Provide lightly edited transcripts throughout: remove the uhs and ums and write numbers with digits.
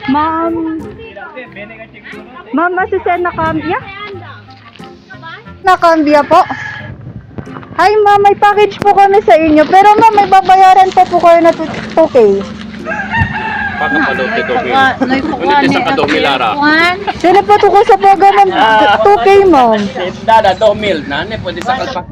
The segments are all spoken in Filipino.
Ma'am. Ma'am, masisend na kambya? Na kambya po. Hi ma'am, may package po kami sa inyo. Pero ma'am, may babayaran pa po kayo na 2K. Pagkapalote to mil. Ulit sa kadomil ara. Sino po to ko sa paga ng 2K ma'am? Dada, 2 mil. Nane, pwede sa kalpak.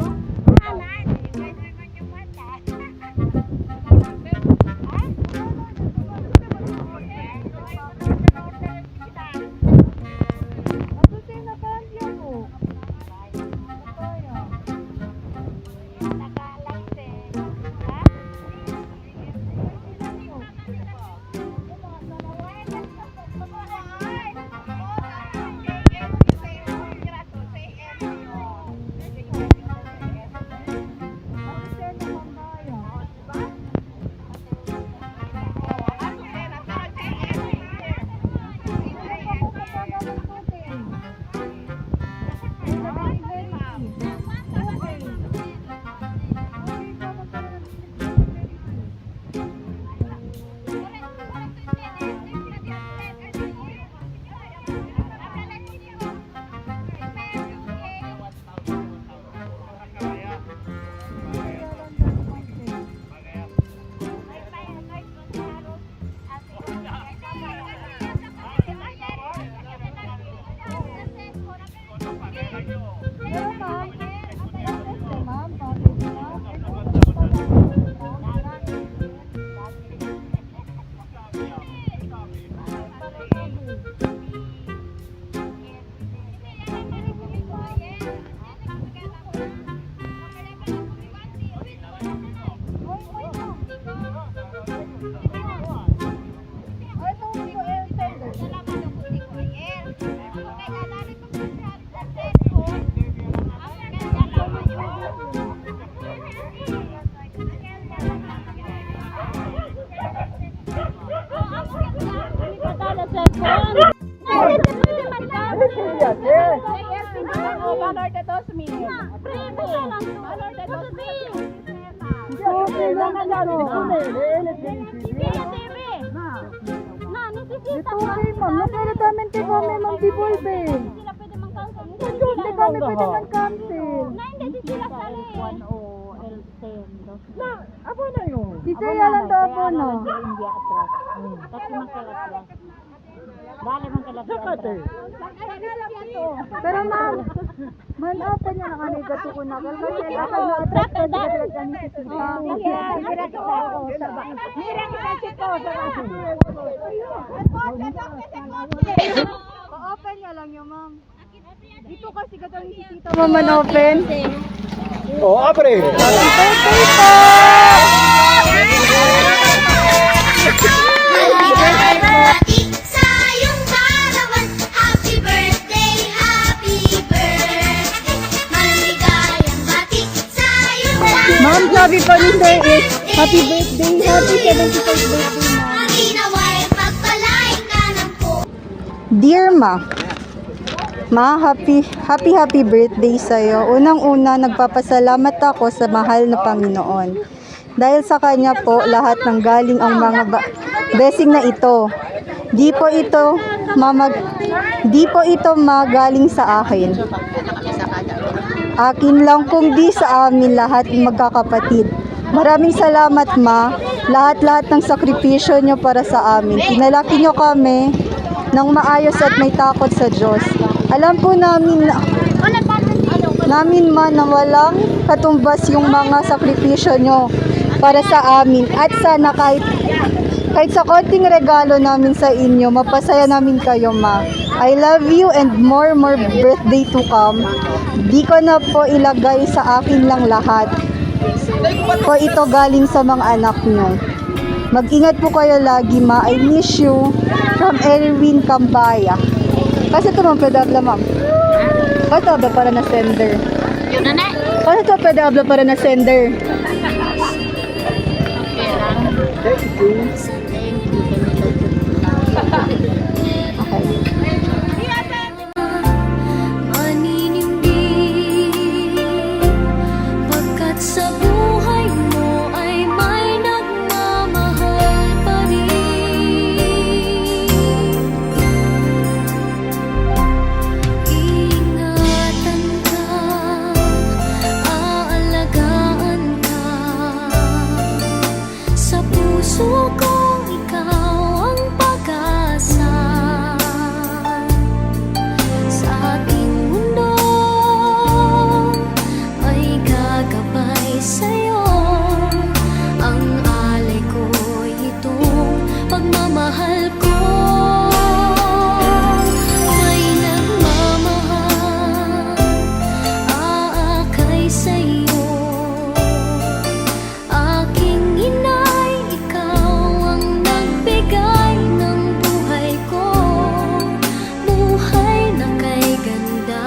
Valor de 2,000. Valor de 2,000. Necesariamente kami mag-devolve. Hindi kami pwede mag-cancel. Apa na yun? Si Saya lang daw po, no? Pero ma'am, man-open niya na kanay gato ko na. Kasi ako na-attract ka sa kani si Sita. Pa-open niya lang yun, ma'am. Dito kasi gato ni si Tita. Ma'am, man-open. Oh, abre. Birthday po! Ma'am, sabi pa ni Sir is, happy birthday, happy 75th birthday, ma'am. Dear Ma, happy birthday sa'yo. Unang-una, nagpapasalamat ako sa mahal na Panginoon. Dahil sa Kanya po, lahat ng galing ang mga blessing na ito. Di po ito magaling sa akin. Akin lang kundi sa amin lahat magkakapatid. Maraming salamat Ma, lahat-lahat ng sakripisyo nyo para sa amin. Pinalaki nyo kami ng maayos at may takot sa Diyos. Alam po namin Ma na walang katumbas yung mga sakripisyo nyo para sa amin. At sana kahit sa konting regalo namin sa inyo, mapasaya namin kayo Ma. I love you and more birthday to come. Di ko na po ilagay sa akin lang lahat. Po ito galing sa mga anak nyo. Mag-ingat po kayo lagi Ma. I miss you. From Erwin Cambaya. Kasi ito ma'am, pwede habla ma'am. Kasi habla para na sender. Yun na na. Kasi ito pwede habla para na sender. Pagkat sa buhay mo ay may nagmamahal pa. puso kong ikaw ang pag-asa. Sa ating mundo ay gagabay sa'yo. Ang alay ko'y itong pagmamahal ko. May nagmamahal, aakay sa'yo. Aking inay, ikaw ang nagbigay ng buhay ko. Buhay na kay ganda,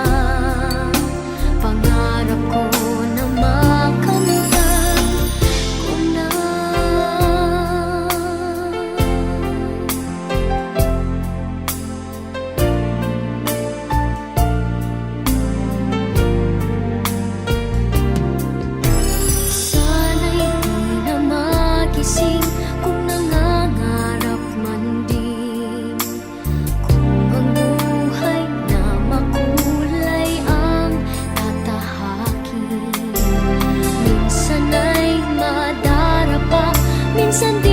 pangarap ko na makamtan ko na. Sana'y di na magising kung nangangarap man din. Kung ang buhay na makulay ang tatahakin. Minsan ay madarapa, minsan di